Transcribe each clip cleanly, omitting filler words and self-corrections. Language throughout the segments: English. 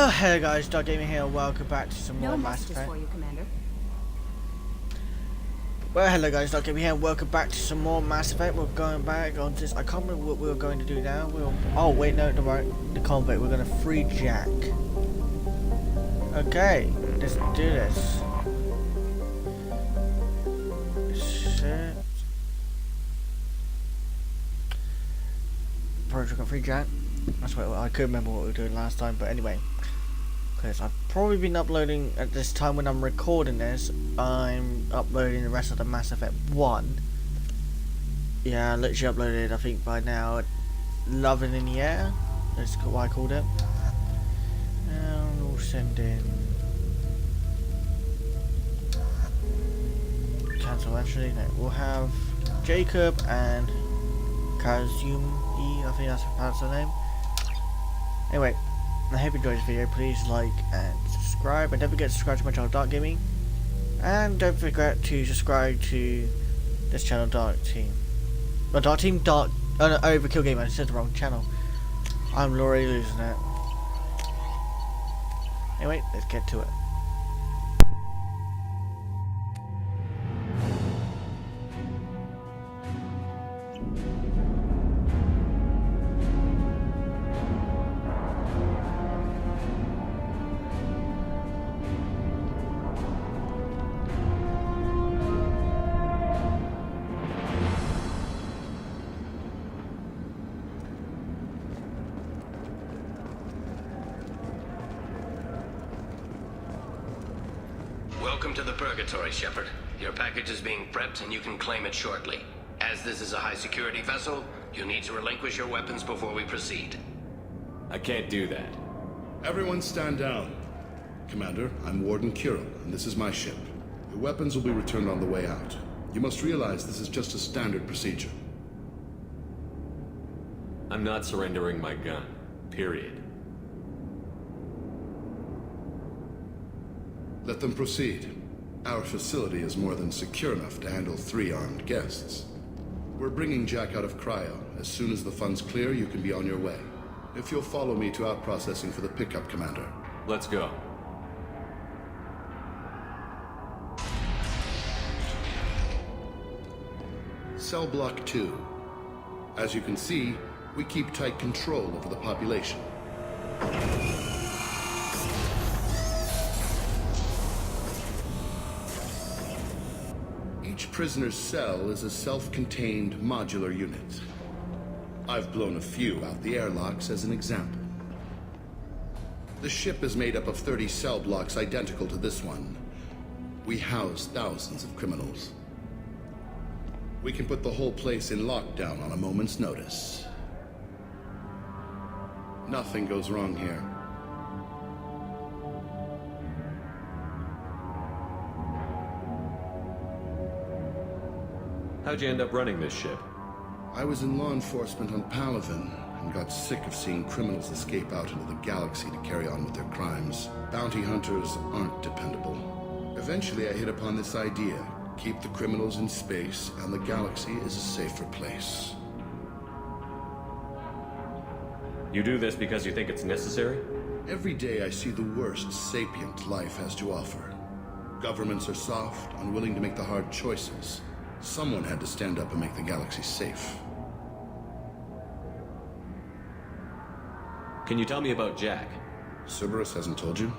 Hey guys, Doug Gaming here. Welcome back to some more Mass Effect. For you, Commander. Well, hello guys, Doug Gaming here. Welcome back to some more Mass Effect. We're going back on this. I can't remember what we were going to do now. Oh wait, no, the convict. We're going to free Jack. Okay, let's do this. Shit. Project got free Jack. That's what I could remember what we were doing last time, but anyway. Because I've probably been uploading at this time when I'm recording this. I'm uploading the rest of the Mass Effect 1. Yeah, I literally uploaded, I think by now, Loving in the Air. That's what I called it. And we'll send in. Cancel actually. No, we'll have Jacob and Kazumi. I think that's how to pronounce her name. Anyway, I hope you enjoyed this video. Please like and subscribe, and don't forget to subscribe to my channel Dark Gaming, and don't forget to subscribe to this channel Dark Team. No, Dark Team Dark. Oh no, Overkill Gamer. I said the wrong channel. I'm already losing it. Anyway, let's get to it. Welcome to the Purgatory, Shepard. Your package is being prepped and you can claim it shortly. As this is a high-security vessel, you'll need to relinquish your weapons before we proceed. I can't do that. Everyone stand down. Commander, I'm Warden Kirill, and this is my ship. Your weapons will be returned on the way out. You must realize this is just a standard procedure. I'm not surrendering my gun. Period. Let them proceed. Our facility is more than secure enough to handle 3 armed guests. We're bringing Jack out of cryo. As soon as the funds clear, you can be on your way. If you'll follow me to out-processing for the pickup, Commander. Let's go. Cell Block 2. As you can see, we keep tight control over the population. Each prisoner's cell is a self-contained modular unit. I've blown a few out the airlocks as an example. The ship is made up of 30 cell blocks identical to this one. We house thousands of criminals. We can put the whole place in lockdown on a moment's notice. Nothing goes wrong here. How'd you end up running this ship? I was in law enforcement on Palaven and got sick of seeing criminals escape out into the galaxy to carry on with their crimes. Bounty hunters aren't dependable. Eventually I hit upon this idea. Keep the criminals in space and the galaxy is a safer place. You do this because you think it's necessary? Every day I see the worst sapient life has to offer. Governments are soft, unwilling to make the hard choices. Someone had to stand up and make the galaxy safe. Can you tell me about Jack? Cerberus hasn't told you?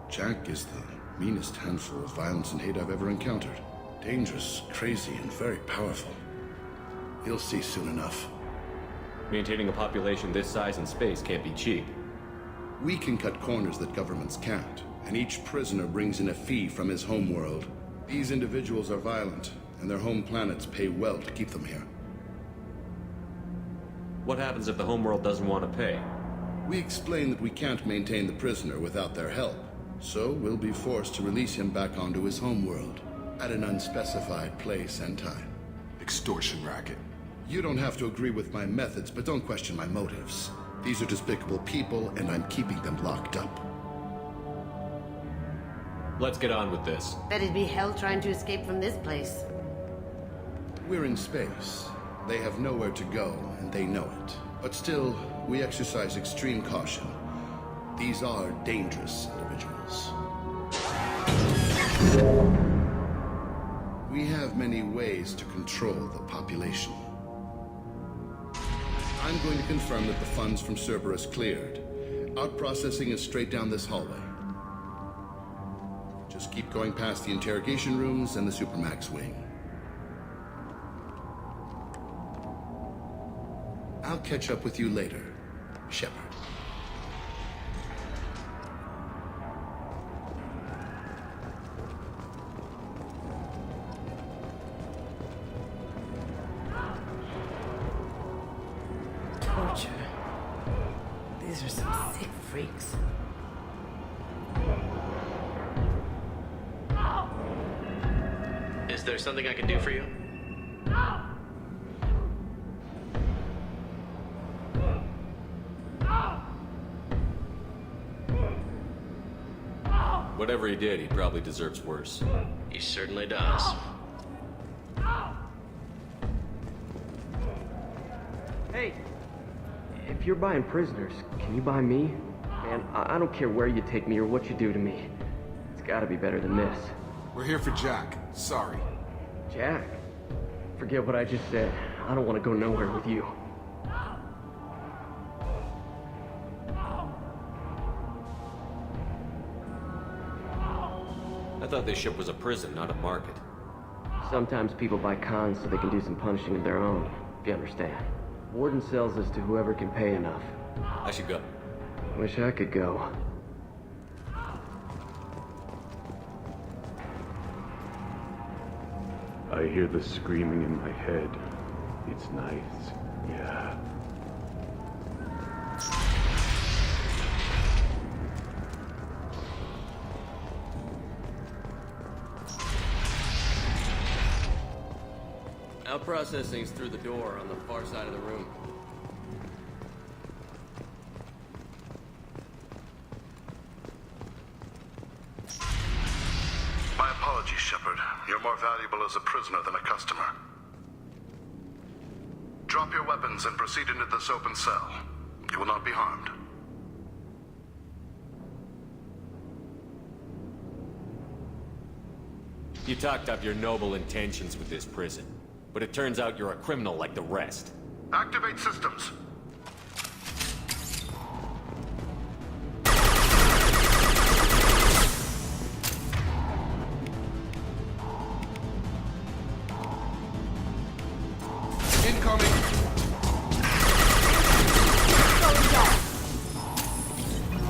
Jack is the meanest handful of violence and hate I've ever encountered. Dangerous, crazy, and very powerful. You'll see soon enough. Maintaining a population this size in space can't be cheap. We can cut corners that governments can't, and each prisoner brings in a fee from his homeworld. These individuals are violent, and their home planets pay well to keep them here. What happens if the homeworld doesn't want to pay? We explain that we can't maintain the prisoner without their help, so we'll be forced to release him back onto his homeworld, at an unspecified place and time. Extortion racket. You don't have to agree with my methods, but don't question my motives. These are despicable people, and I'm keeping them locked up. Let's get on with this. Bet it'd be hell trying to escape from this place. We're in space. They have nowhere to go, and they know it. But still, we exercise extreme caution. These are dangerous individuals. We have many ways to control the population. I'm going to confirm that the funds from Cerberus cleared. Out processing is straight down this hallway. Just keep going past the interrogation rooms and the Supermax wing. I'll catch up with you later, Shepard. Torture. These are some sick freaks. Is there something I can do for you? Whatever he did, he probably deserves worse. He certainly does. Hey, if you're buying prisoners, can you buy me? Man, I don't care where you take me or what you do to me. It's gotta be better than this. We're here for Jack. Sorry. Jack, forget what I just said. I don't want to go nowhere with you. I thought this ship was a prison, not a market. Sometimes people buy cons so they can do some punishing of their own, if you understand. Warden sells us to whoever can pay enough. I should go. Wish I could go. I hear the screaming in my head. It's nice, yeah. Out processing's through the door on the far side of the room. My apologies, Shepard. You're more valuable as a prisoner than a customer. Drop your weapons and proceed into this open cell. You will not be harmed. You talked up your noble intentions with this prison, but it turns out you're a criminal like the rest. Activate systems. Incoming!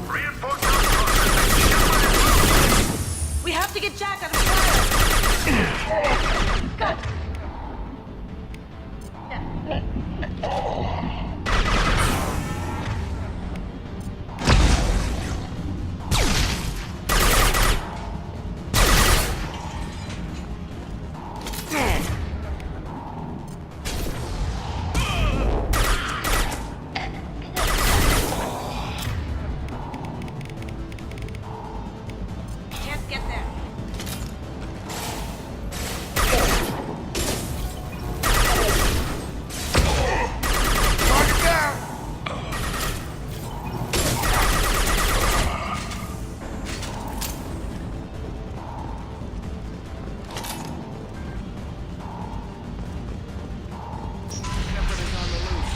Reinforcements processing. We have to get Jack out of the fire! Good. Can't get there. Target down! Shepard is on the loose.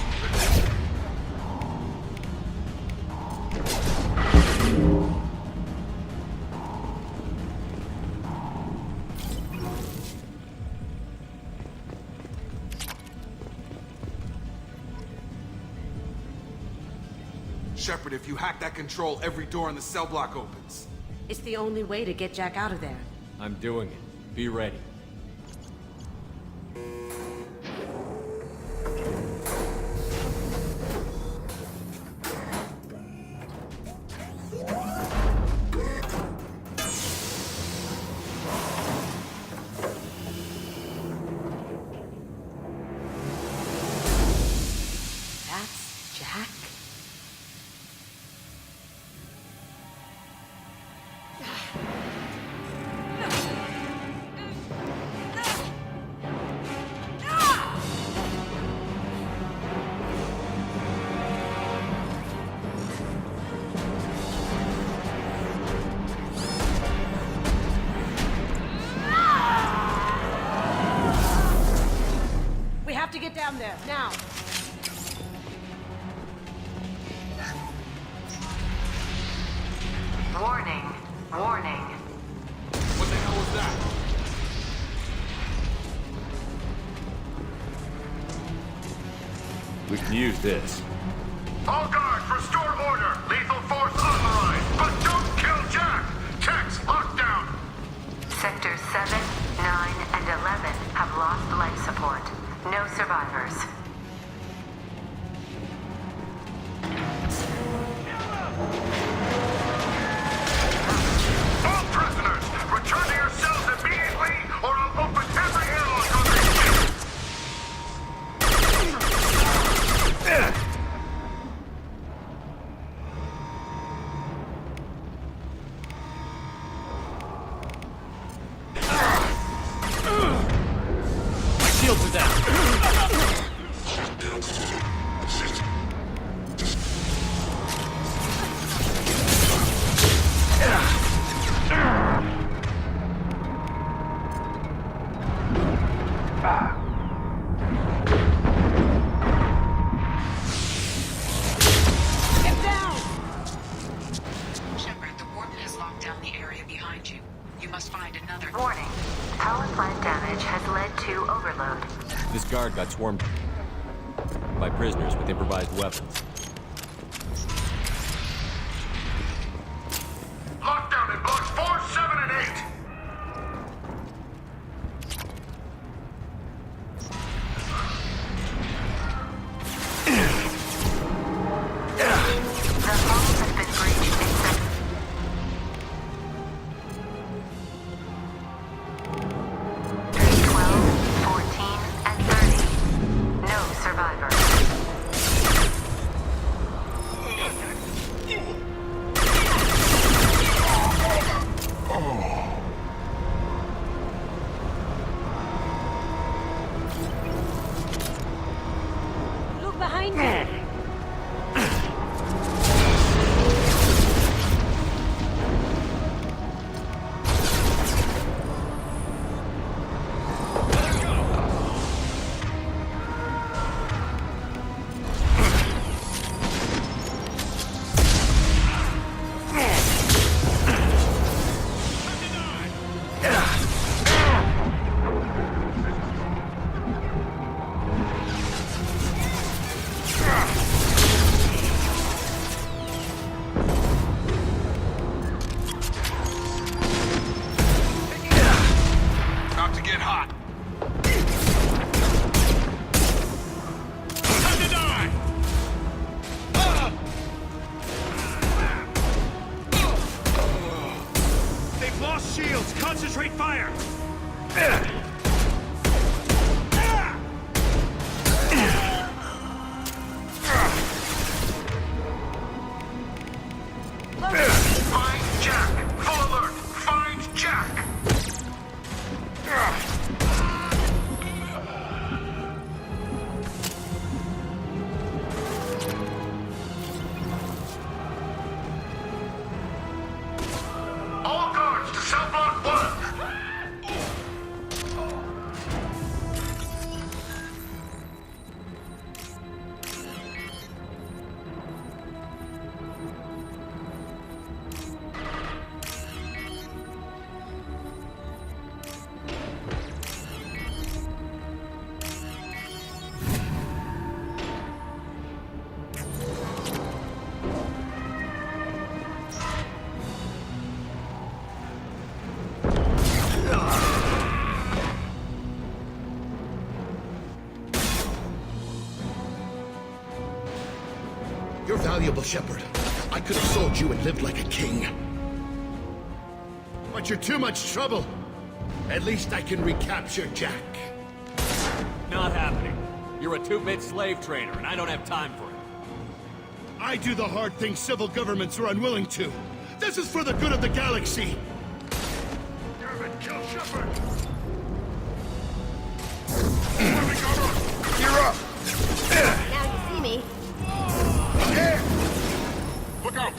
Shepard, if you hack that control, every door in the cell block opens. It's the only way to get Jack out of there. I'm doing it. Be ready. That's Jack? there, now! Warning. Warning. What the hell was that? We can use this. All guards, restore order. Lethal force authorized, but don't kill Jack. Tex, lockdown. Sectors 7, 9, and 11 have lost life support. No survivors. All prisoners, return to your cells immediately, or I'll open every airlock on this ship. Shields are down. Get down! Shepard, the warden has locked down the area behind you. You must find another. Warning. Power plant damage has led to overload. This guard got swarmed by prisoners with improvised weapons. Lockdown in blocks 4, 7, and 8. The hull has been breached in sectors 12, 14, and 30. No survivors. Look behind you! About to get hot. They've lost shields! Concentrate fire! Find Jack. Full alert. Find Jack. All guards to cell block 1. You're valuable, Shepard. I could have sold you and lived like a king. But you're too much trouble. At least I can recapture Jack. Not happening. You're a two-bit slave trainer, and I don't have time for it. I do the hard things civil governments are unwilling to. This is for the good of the galaxy. Damn it, kill Shepard! You're up! Now you see me. Look out!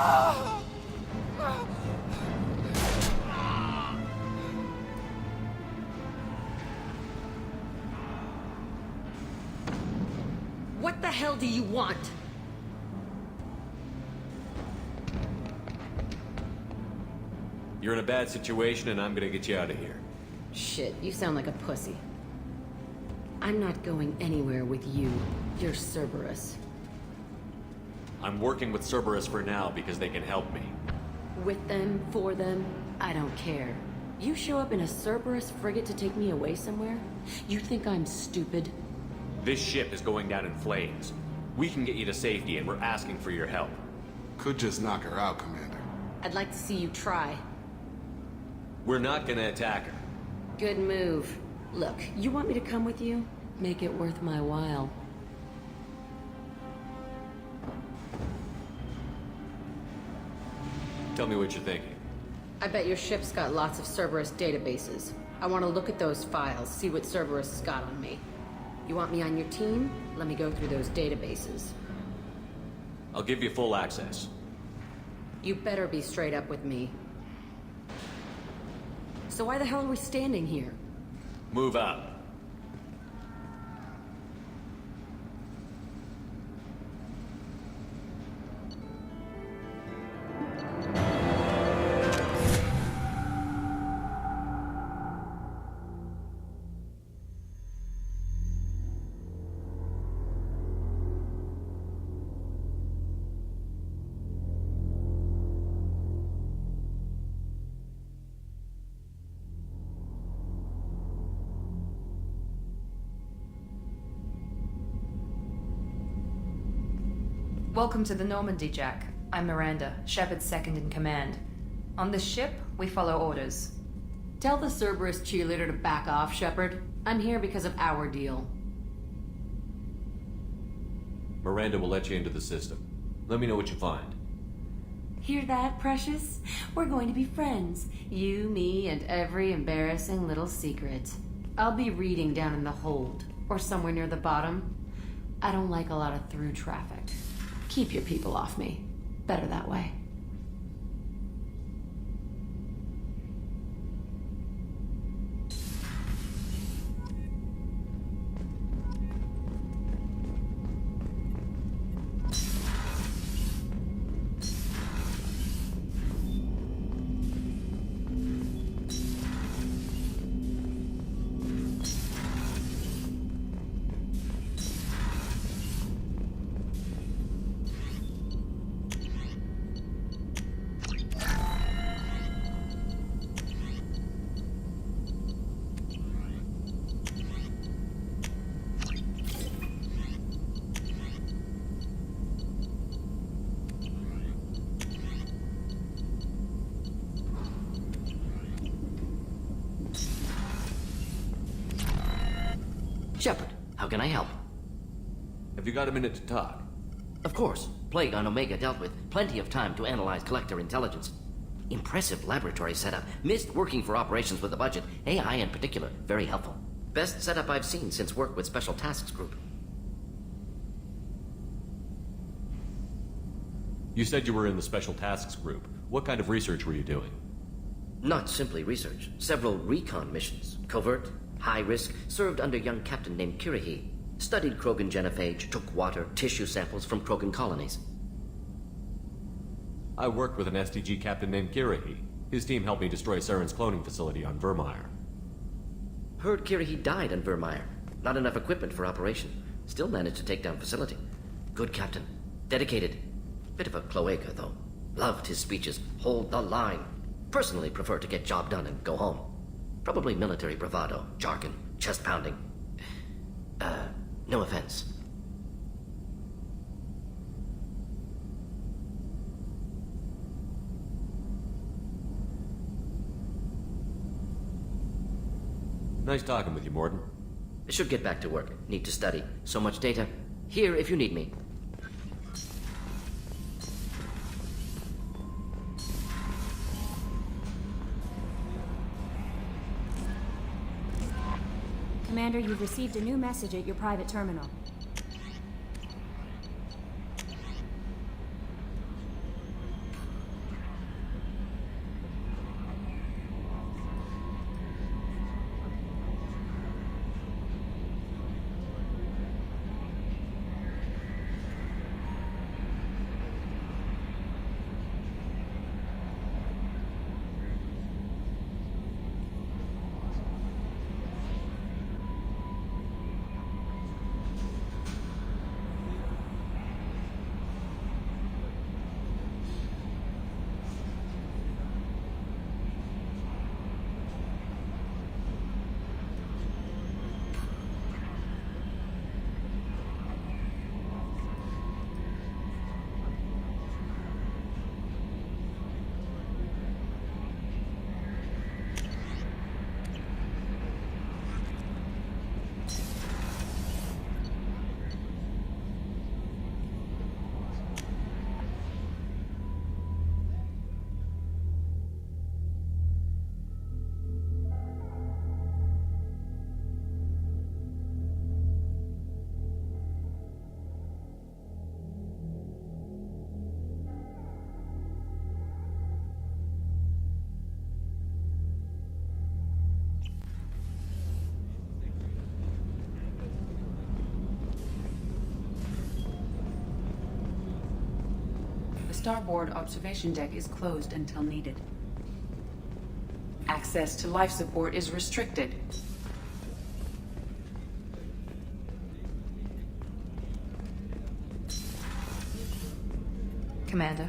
What the hell do you want? You're in a bad situation, and I'm gonna get you out of here. Shit, you sound like a pussy. I'm not going anywhere with you. You're Cerberus. I'm working with Cerberus for now because they can help me. With them, for them, I don't care. You show up in a Cerberus frigate to take me away somewhere? You think I'm stupid? This ship is going down in flames. We can get you to safety, and we're asking for your help. Could just knock her out, Commander. I'd like to see you try. We're not gonna attack her. Good move. Look, you want me to come with you? Make it worth my while. Tell me what you're thinking. I bet your ship's got lots of Cerberus databases. I want to look at those files, see what Cerberus has got on me. You want me on your team? Let me go through those databases. I'll give you full access. You better be straight up with me. So why the hell are we standing here? Move out. Welcome to the Normandy, Jack. I'm Miranda, Shepard's second in command. On this ship, we follow orders. Tell the Cerberus cheerleader to back off, Shepard. I'm here because of our deal. Miranda will let you into the system. Let me know what you find. Hear that, Precious? We're going to be friends. You, me, and every embarrassing little secret. I'll be reading down in the hold, or somewhere near the bottom. I don't like a lot of through traffic. Keep your people off me. Better that way. Shepard, how can I help? Have you got a minute to talk? Of course. Plague on Omega dealt with. Plenty of time to analyze collector intelligence. Impressive laboratory setup. Missed working for operations with a budget. AI in particular. Very helpful. Best setup I've seen since work with Special Tasks Group. You said you were in the Special Tasks Group. What kind of research were you doing? Not simply research. Several recon missions. Covert, high risk, served under a young captain named Kirahi. Studied Krogan genophage, took water, tissue samples from Krogan colonies. I worked with an STG captain named Kirahi. His team helped me destroy Saren's cloning facility on Vermeer. Heard Kirahi died on Vermeer. Not enough equipment for operation. Still managed to take down facility. Good captain. Dedicated. Bit of a cloaca, though. Loved his speeches. Hold the line. Personally prefer to get job done and go home. Probably military bravado, jargon, chest pounding. No offense. Nice talking with you, Mordin. Should get back to work. Need to study. So much data. Here if you need me. Commander, you've received a new message at your private terminal. The starboard observation deck is closed until needed. Access to life support is restricted. Commander,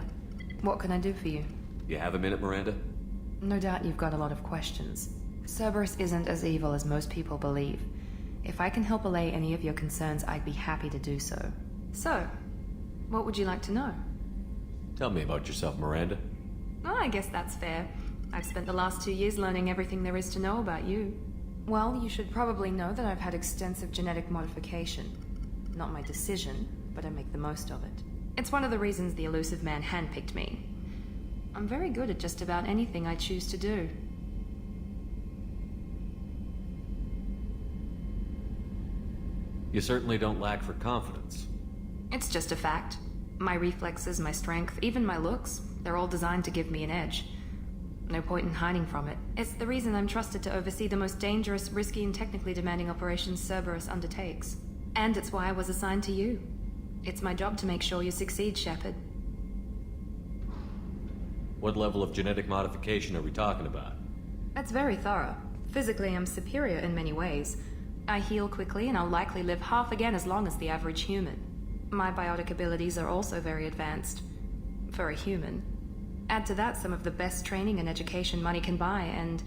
what can I do for you? You have a minute, Miranda? No doubt you've got a lot of questions. Cerberus isn't as evil as most people believe. If I can help allay any of your concerns, I'd be happy to do so. So, what would you like to know? Tell me about yourself, Miranda. Oh, I guess that's fair. I've spent the last 2 years learning everything there is to know about you. Well, you should probably know that I've had extensive genetic modification. Not my decision, but I make the most of it. It's one of the reasons the Elusive Man handpicked me. I'm very good at just about anything I choose to do. You certainly don't lack for confidence. It's just a fact. My reflexes, my strength, even my looks, they're all designed to give me an edge. No point in hiding from it. It's the reason I'm trusted to oversee the most dangerous, risky, and technically demanding operations Cerberus undertakes. And it's why I was assigned to you. It's my job to make sure you succeed, Shepard. What level of genetic modification are we talking about? That's very thorough. Physically, I'm superior in many ways. I heal quickly, and I'll likely live half again as long as the average human. My biotic abilities are also very advanced. For a human. Add to that some of the best training and education money can buy, and,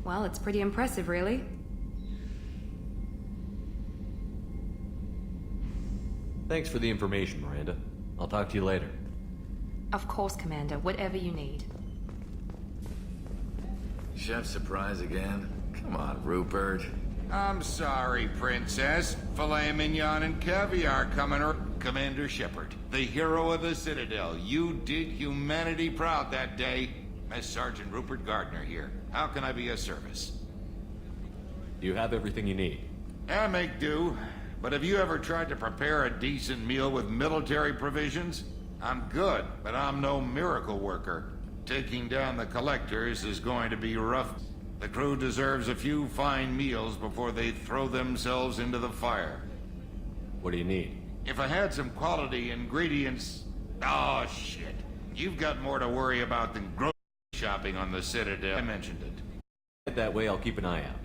well, it's pretty impressive, really. Thanks for the information, Miranda. I'll talk to you later. Of course, Commander. Whatever you need. Chef surprise again? Come on, Rupert. I'm sorry, Princess. Filet mignon and caviar coming. Commander Shepard, the hero of the Citadel. You did humanity proud that day. Mess Sergeant Rupert Gardner here. How can I be of service? You have everything you need. I make do. But have you ever tried to prepare a decent meal with military provisions? I'm good, but I'm no miracle worker. Taking down the collectors is going to be rough. The crew deserves a few fine meals before they throw themselves into the fire. What do you need? If I had some quality ingredients... Oh, shit. You've got more to worry about than grocery shopping on the Citadel. I mentioned it. That way I'll keep an eye out.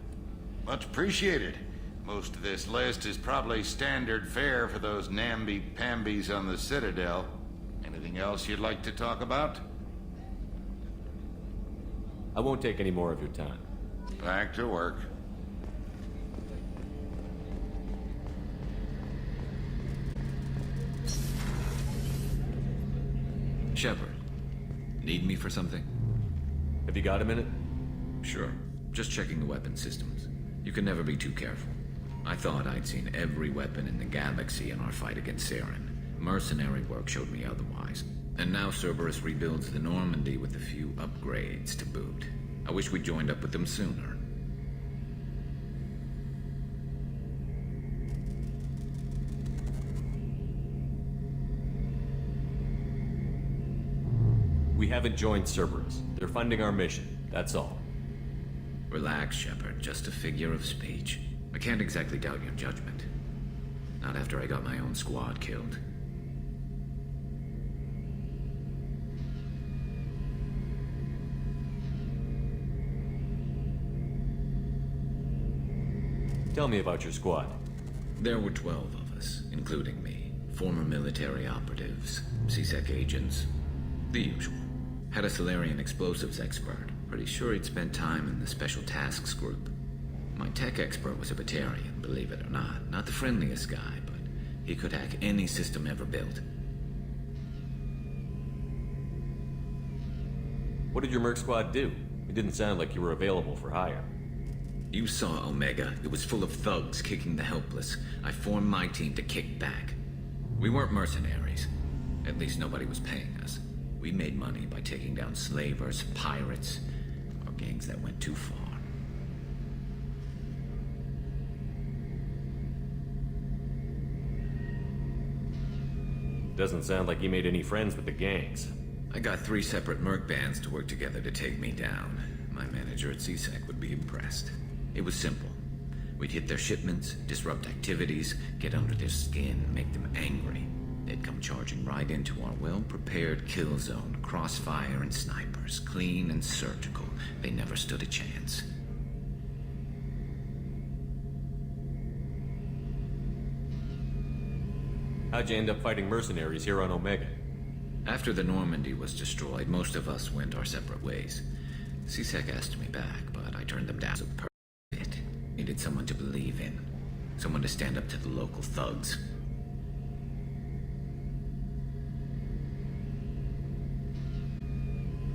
Much appreciated. Most of this list is probably standard fare for those namby-pambies on the Citadel. Anything else you'd like to talk about? I won't take any more of your time. Back to work. Shepard, need me for something? Have you got a minute? Sure. Just checking the weapon systems. You can never be too careful. I thought I'd seen every weapon in the galaxy in our fight against Saren. Mercenary work showed me otherwise. And now Cerberus rebuilds the Normandy with a few upgrades to boot. I wish we'd joined up with them sooner. We haven't joined Cerberus. They're funding our mission, that's all. Relax, Shepard. Just a figure of speech. I can't exactly doubt your judgment. Not after I got my own squad killed. Tell me about your squad. There were 12 of us, including me. Former military operatives, CSEC agents, the usual. Had a Solarian explosives expert. Pretty sure he'd spent time in the Special Tasks Group. My tech expert was a Batarian, believe it or not. Not the friendliest guy, but he could hack any system ever built. What did your merc squad do? It didn't sound like you were available for hire. You saw Omega. It was full of thugs kicking the helpless. I formed my team to kick back. We weren't mercenaries. At least nobody was paying us. We made money by taking down slavers, pirates, or gangs that went too far. Doesn't sound like you made any friends with the gangs. I got 3 separate merc bands to work together to take me down. My manager at CSEC would be impressed. It was simple. We'd hit their shipments, disrupt activities, get under their skin, make them angry. They'd come charging right into our well-prepared kill zone, crossfire and snipers, clean and surgical. They never stood a chance. How'd you end up fighting mercenaries here on Omega? After the Normandy was destroyed, most of us went our separate ways. C-Sec asked me back, but I turned them down. So perfect. Needed someone to believe in. Someone to stand up to the local thugs.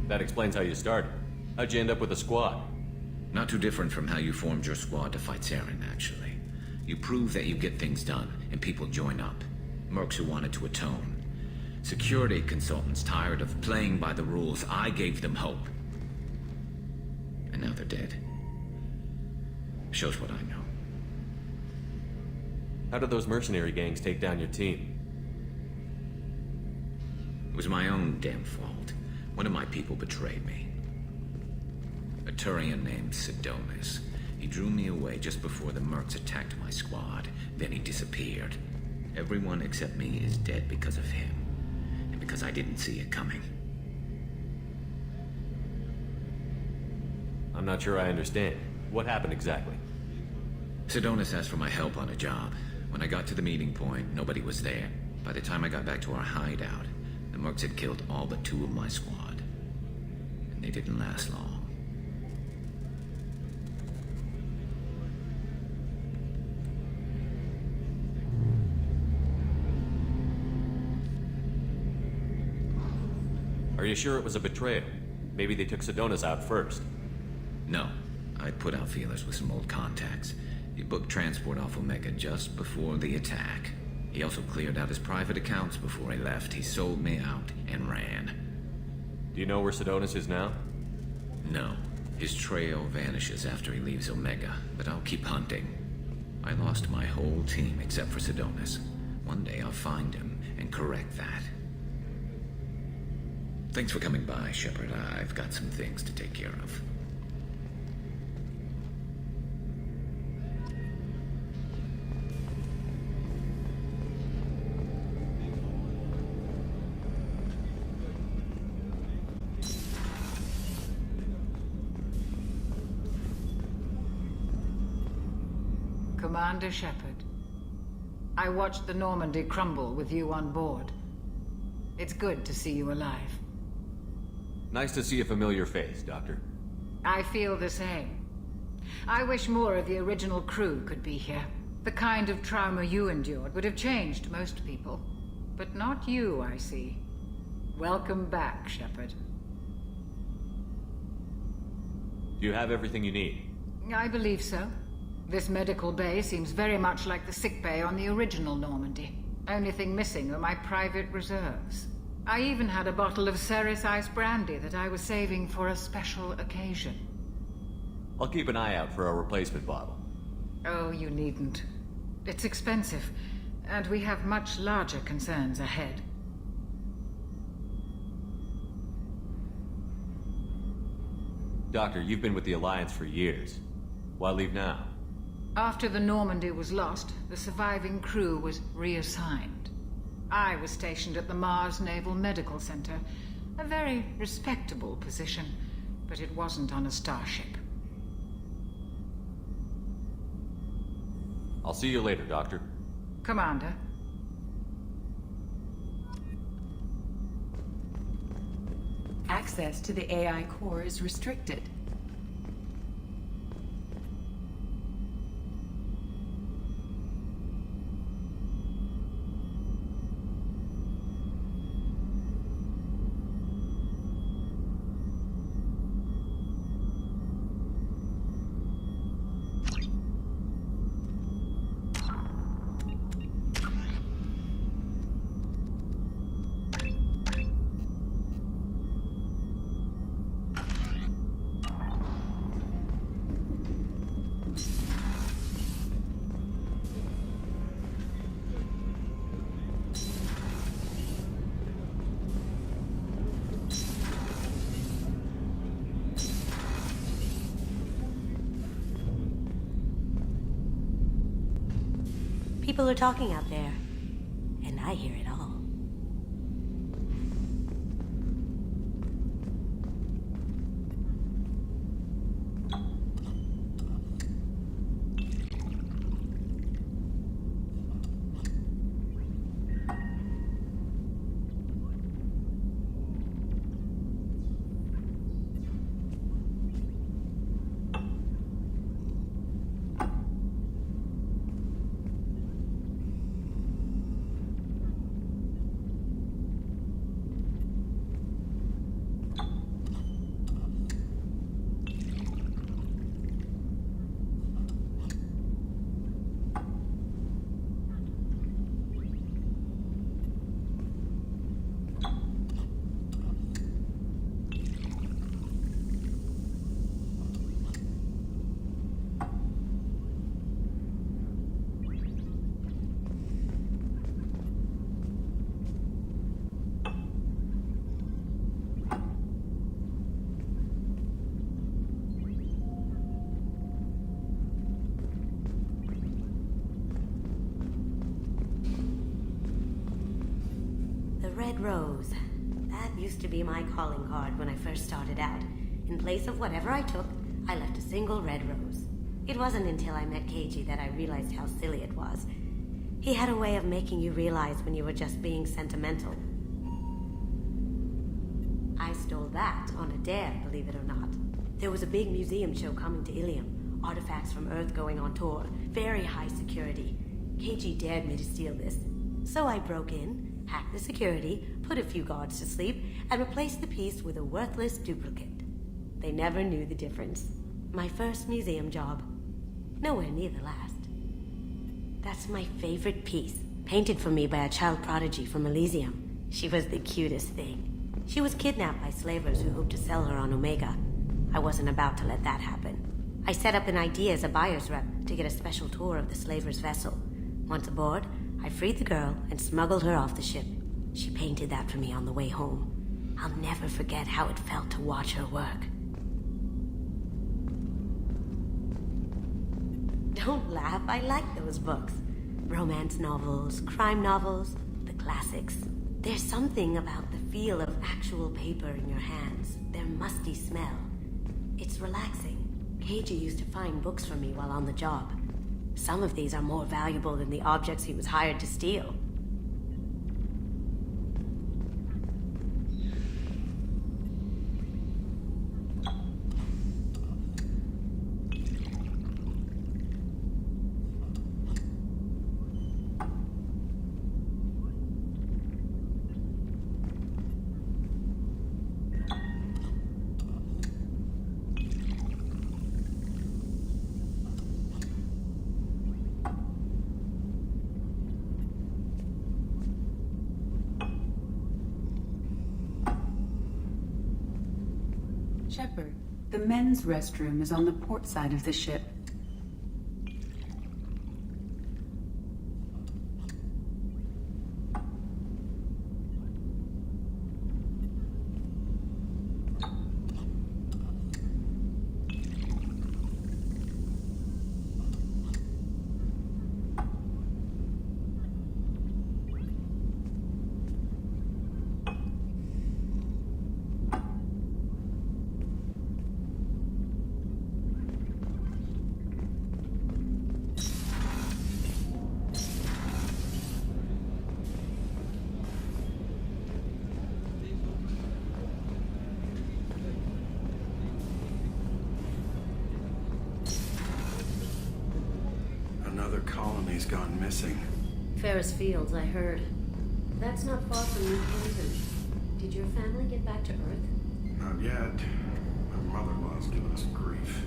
That explains how you started. How'd you end up with a squad? Not too different from how you formed your squad to fight Saren, actually. You prove that you get things done, and people join up. Mercs who wanted to atone. Security consultants tired of playing by the rules. I gave them hope. And now they're dead. Shows what I know. How did those mercenary gangs take down your team? It was my own damn fault. One of my people betrayed me. A Turian named Sidonis. He drew me away just before the Mercs attacked my squad. Then he disappeared. Everyone except me is dead because of him. And because I didn't see it coming. I'm not sure I understand. What happened exactly? Sidonis asked for my help on a job. When I got to the meeting point, nobody was there. By the time I got back to our hideout, the Mercs had killed all but 2 of my squad. And they didn't last long. Are you sure it was a betrayal? Maybe they took Sidonis out first. No. I'd put out feelers with some old contacts. He booked transport off Omega just before the attack. He also cleared out his private accounts before he left. He sold me out and ran. Do you know where Sidonis is now? No. His trail vanishes after he leaves Omega, but I'll keep hunting. I lost my whole team except for Sidonis. One day I'll find him and correct that. Thanks for coming by, Shepard. I've got some things to take care of. Commander Shepard, I watched the Normandy crumble with you on board. It's good to see you alive. Nice to see a familiar face, Doctor. I feel the same. I wish more of the original crew could be here. The kind of trauma you endured would have changed most people. But not you, I see. Welcome back, Shepard. Do you have everything you need? I believe so. This medical bay seems very much like the sick bay on the original Normandy. Only thing missing are my private reserves. I even had a bottle of Ceres Ice Brandy that I was saving for a special occasion. I'll keep an eye out for a replacement bottle. Oh, you needn't. It's expensive, and we have much larger concerns ahead. Doctor, you've been with the Alliance for years. Why leave now? After the Normandy was lost, the surviving crew was reassigned. I was stationed at the Mars Naval Medical Center, a very respectable position, but it wasn't on a starship. I'll see you later, Doctor. Commander. Access to the AI core is restricted. People are talking out there, and I hear it all. red rose. That used to be my calling card when I first started out. In place of whatever I took, I left a single red rose. It wasn't until I met Keiji that I realized how silly it was. He had a way of making you realize when you were just being sentimental. I stole that on a dare, believe it or not. There was a big museum show coming to Ilium. Artifacts from Earth going on tour. Very high security. Keiji dared me to steal this. So I broke in, hacked the security, put a few guards to sleep, and replaced the piece with a worthless duplicate. They never knew the difference. My first museum job. Nowhere near the last. That's my favorite piece, painted for me by a child prodigy from Elysium. She was the cutest thing. She was kidnapped by slavers who hoped to sell her on Omega. I wasn't about to let that happen. I set up an idea as a buyer's rep to get a special tour of the slaver's vessel. Once aboard, I freed the girl and smuggled her off the ship. She painted that for me on the way home. I'll never forget how it felt to watch her work. Don't laugh, I like those books. Romance novels, crime novels, the classics. There's something about the feel of actual paper in your hands, their musty smell. It's relaxing. Keiji used to find books for me while on the job. Some of these are more valuable than the objects he was hired to steal. Shepard, the men's restroom is on the port side of the ship. Another colony's gone missing. Ferris Fields, I heard. That's not far from New Haven. Did your family get back to Earth? Not yet. My mother-in-law's giving us grief.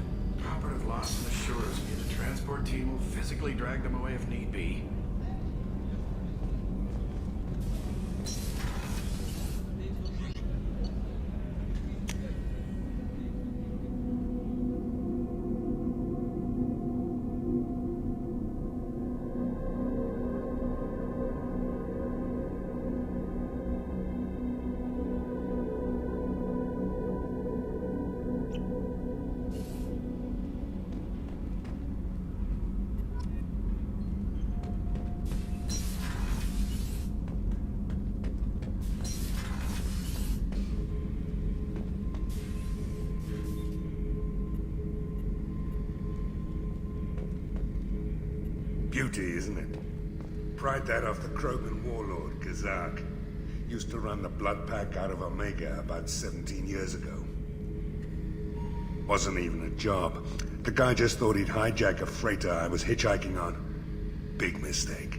Operative Lawson assures me the transport team will physically drag them away if need be. Beauty, isn't it? Pried that off the Krogan warlord, Gazak. Used to run the Blood Pack out of Omega about 17 years ago. Wasn't even a job. The guy just thought he'd hijack a freighter I was hitchhiking on. Big mistake.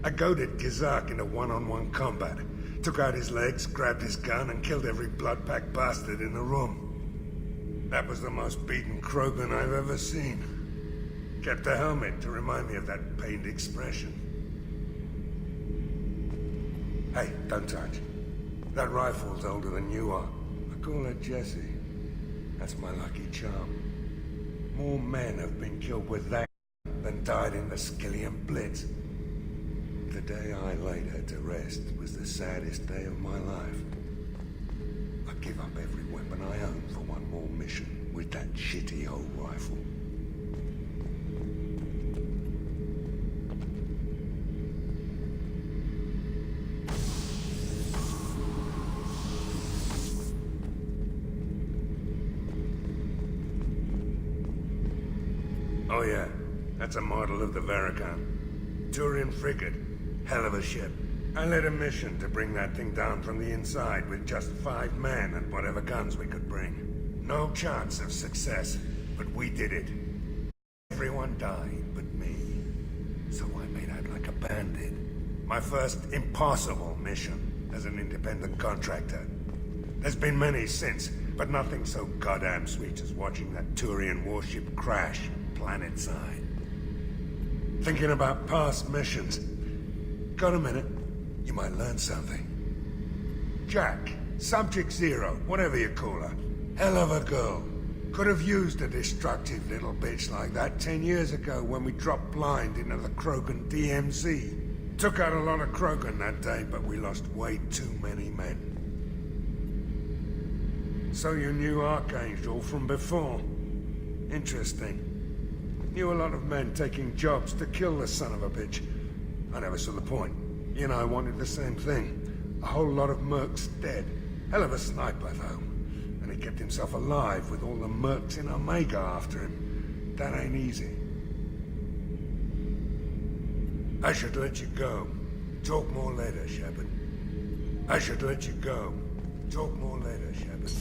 I goaded Gazak into one-on-one combat. Took out his legs, grabbed his gun, and killed every Blood Pack bastard in the room. That was the most beaten Krogan I've ever seen. Kept a helmet to remind me of that pained expression. Hey, don't touch. That rifle's older than you are. I call her Jessie. That's my lucky charm. More men have been killed with that than died in the Skillian Blitz. The day I laid her to rest was the saddest day of my life. I give up every weapon I own for one more mission with that shitty old rifle. Oh yeah, that's a model of the Veracon. Turian frigate. Hell of a ship. I led a mission to bring that thing down from the inside with just 5 men and whatever guns we could bring. No chance of success, but we did it. Everyone died but me. So I made out like a bandit. My first impossible mission as an independent contractor. There's been many since, but nothing so goddamn sweet as watching that Turian warship crash planetside. Thinking about past missions. Got a minute? You might learn something. Jack, Subject Zero, whatever you call her. Hell of a girl. Could have used a destructive little bitch like that 10 years ago when we dropped blind into the Krogan DMZ. Took out a lot of Krogan that day, but we lost way too many men. So you knew Archangel from before? Interesting. Knew a lot of men taking jobs to kill the son of a bitch. I never saw the point. You know, I wanted the same thing. A whole lot of mercs dead. Hell of a sniper, though. And he kept himself alive with all the mercs in Omega after him. That ain't easy. I should let you go. Talk more later, Shepard. I should let you go. Talk more later, Shepard.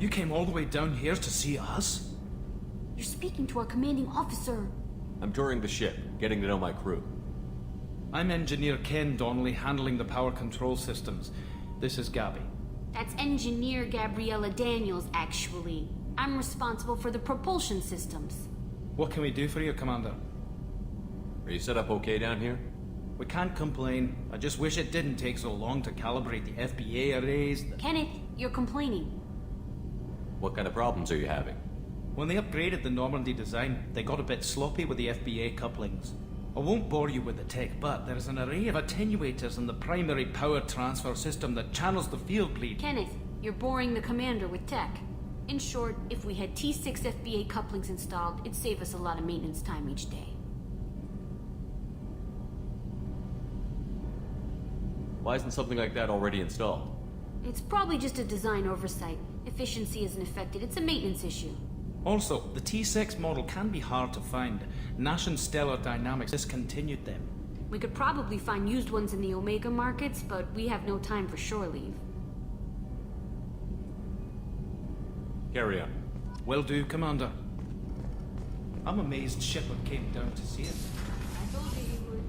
You came all the way down here to see us? You're speaking to our commanding officer. I'm touring the ship, getting to know my crew. I'm Engineer Ken Donnelly, handling the power control systems. This is Gabby. That's Engineer Gabriella Daniels, actually. I'm responsible for the propulsion systems. What can we do for you, Commander? Are you set up okay down here? We can't complain. I just wish it didn't take so long to calibrate the FBA arrays. Kenneth, you're complaining. What kind of problems are you having? When they upgraded the Normandy design, they got a bit sloppy with the FBA couplings. I won't bore you with the tech, but there's an array of attenuators in the primary power transfer system that channels the field bleed. Kenneth, you're boring the commander with tech. In short, if we had T6 FBA couplings installed, it'd save us a lot of maintenance time each day. Why isn't something like that already installed? It's probably just a design oversight. Efficiency isn't affected, it's a maintenance issue. Also, the T6 model can be hard to find. Nash and Stellar Dynamics discontinued them. We could probably find used ones in the Omega markets, but we have no time for shore leave. Carry on. Will do, Commander. I'm amazed Shepard came down to see us. I told you he would.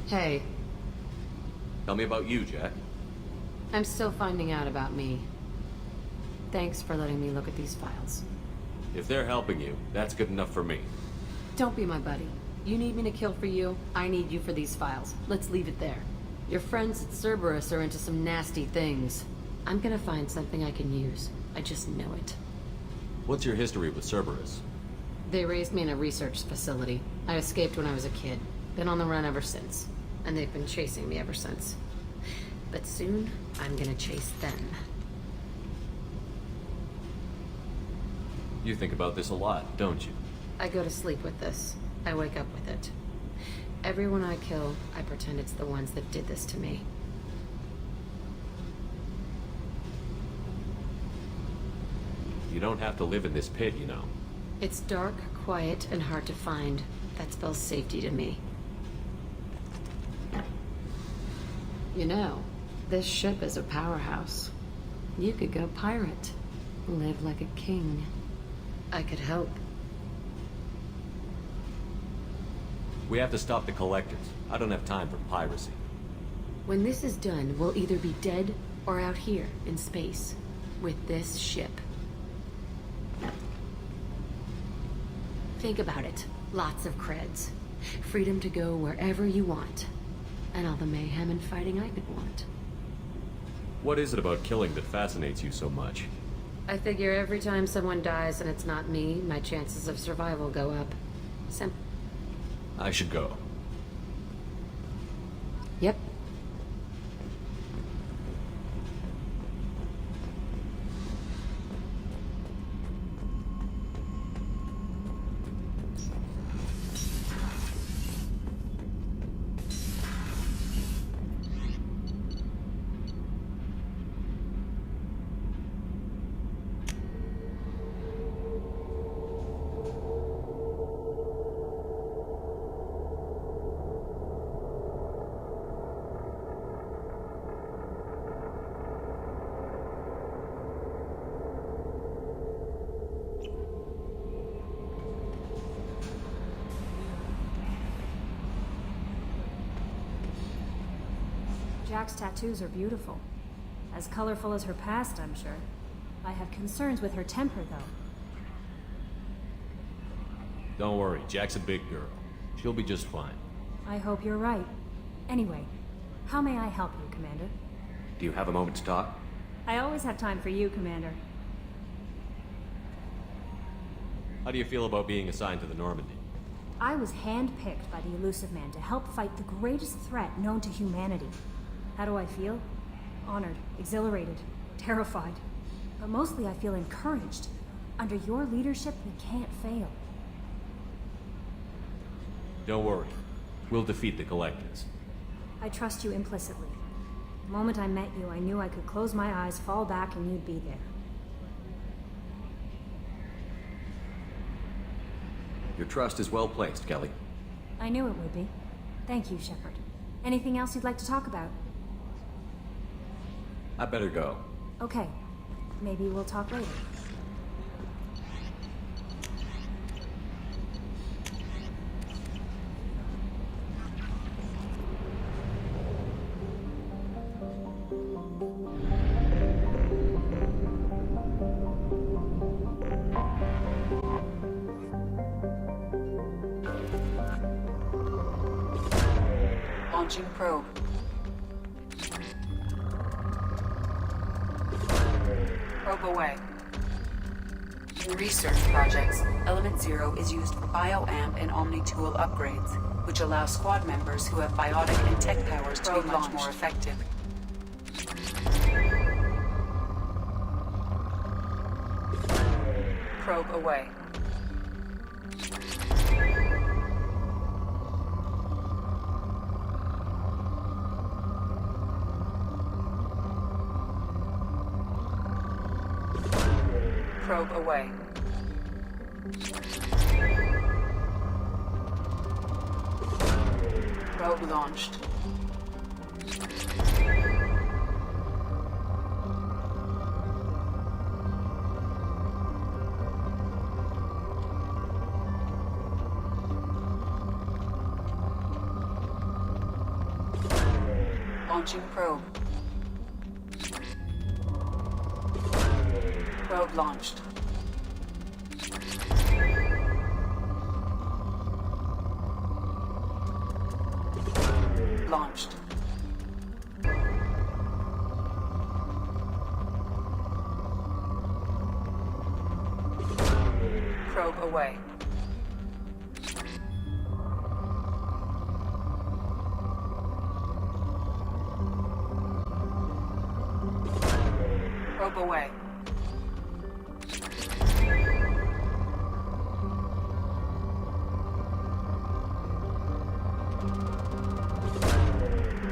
Hey, Tell me about you, Jack. I'm still finding out about me. Thanks for letting me look at these files. If they're helping you, that's good enough for me. Don't be my buddy. You need me to kill for you, I need you for these files. Let's leave it there. Your friends at Cerberus are into some nasty things. I'm gonna find something I can use. I just know it. What's your history with Cerberus? They raised me in a research facility. I escaped when I was a kid. Been on the run ever since. And they've been chasing me ever since. But soon, I'm gonna chase them. You think about this a lot, don't you? I go to sleep with this. I wake up with it. Everyone I kill, I pretend it's the ones that did this to me. You don't have to live in this pit, you know. It's dark, quiet, and hard to find. That spells safety to me. You know, this ship is a powerhouse. You could go pirate. Live like a king. I could help. We have to stop the Collectors. I don't have time for piracy. When this is done, we'll either be dead or out here in space with this ship. Think about it. Lots of creds. Freedom to go wherever you want. And all the mayhem and fighting I could want. What is it about killing that fascinates you so much? I figure every time someone dies and it's not me, my chances of survival go up. Simple. I should go. Jack's tattoos are beautiful. As colorful as her past, I'm sure. I have concerns with her temper, though. Don't worry, Jack's a big girl. She'll be just fine. I hope you're right. Anyway, how may I help you, Commander? Do you have a moment to talk? I always have time for you, Commander. How do you feel about being assigned to the Normandy? I was handpicked by the Illusive Man to help fight the greatest threat known to humanity. How do I feel? Honored, exhilarated, terrified. But mostly I feel encouraged. Under your leadership, we can't fail. Don't worry. We'll defeat the Collectors. I trust you implicitly. The moment I met you, I knew I could close my eyes, fall back, and you'd be there. Your trust is well placed, Kelly. I knew it would be. Thank you, Shepard. Anything else you'd like to talk about? I better go. Okay. Maybe we'll talk later. Launching probe. Probe away. In research projects, Element Zero is used for Bioamp and Omni-Tool upgrades, which allow squad members who have biotic and tech powers to be much more effective. Probe away. Probe away. Probe launched. Launching probe. Probe launched. Launched. Probe away. Probe away.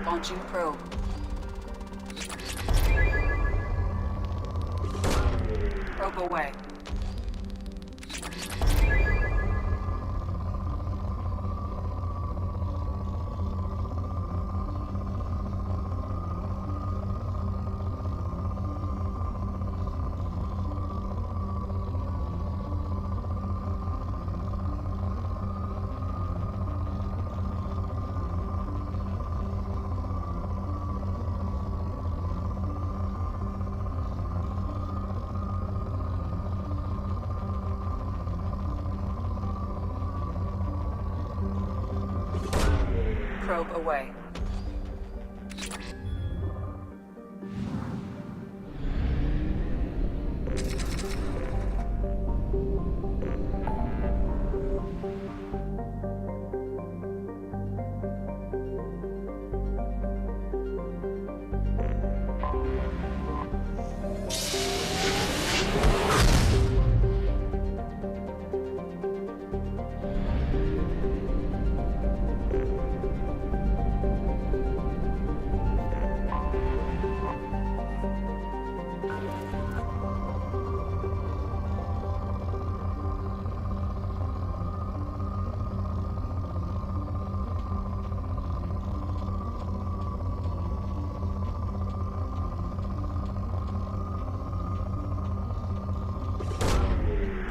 Launching probe. Probe away. Probe away.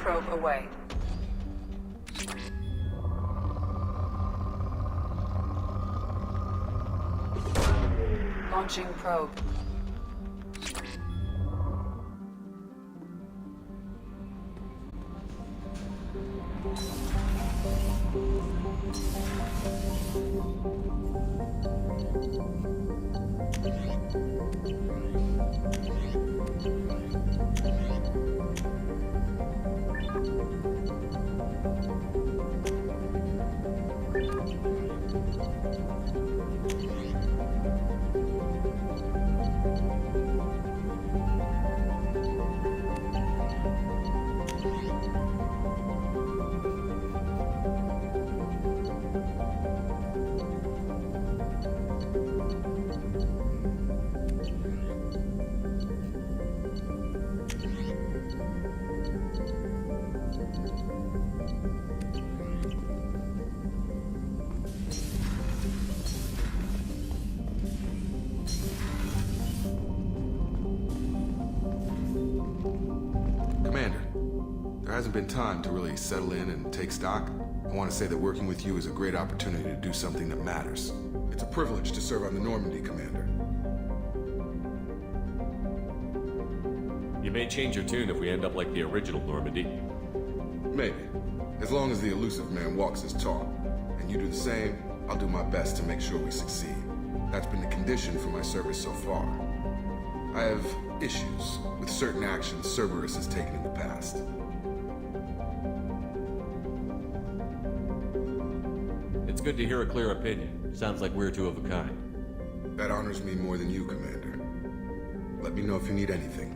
Probe away. Launching probe. Commander, there hasn't been time to really settle in and take stock. I want to say that working with you is a great opportunity to do something that matters. It's a privilege to serve on the Normandy, Commander. You may change your tune if we end up like the original Normandy. Maybe. As long as the elusive man walks his talk, and you do the same, I'll do my best to make sure we succeed. That's been the condition for my service so far. I have issues with certain actions Cerberus has taken in the past. It's good to hear a clear opinion. Sounds like we're two of a kind. That honors me more than you, Commander. Let me know if you need anything.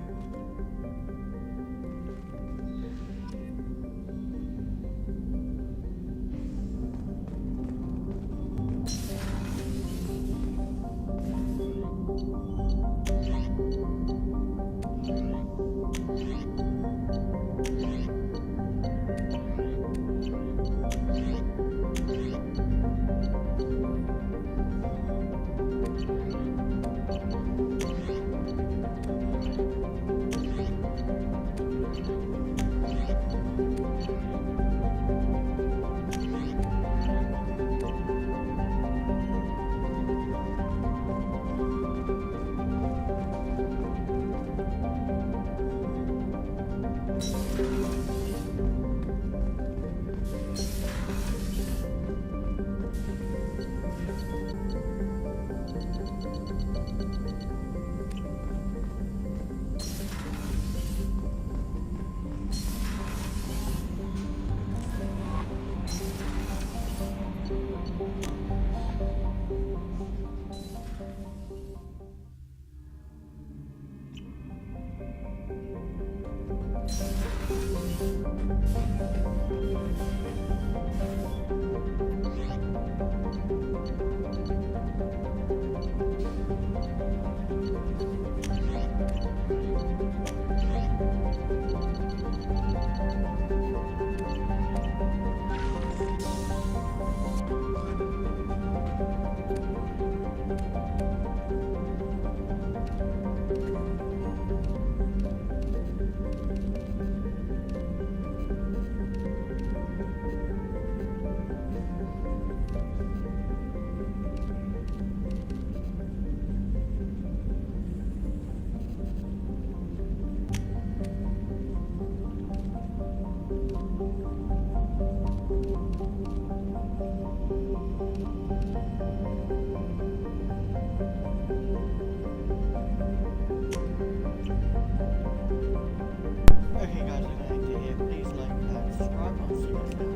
Okay guys, if you like to hear, please like, subscribe, I'll see you guys next time.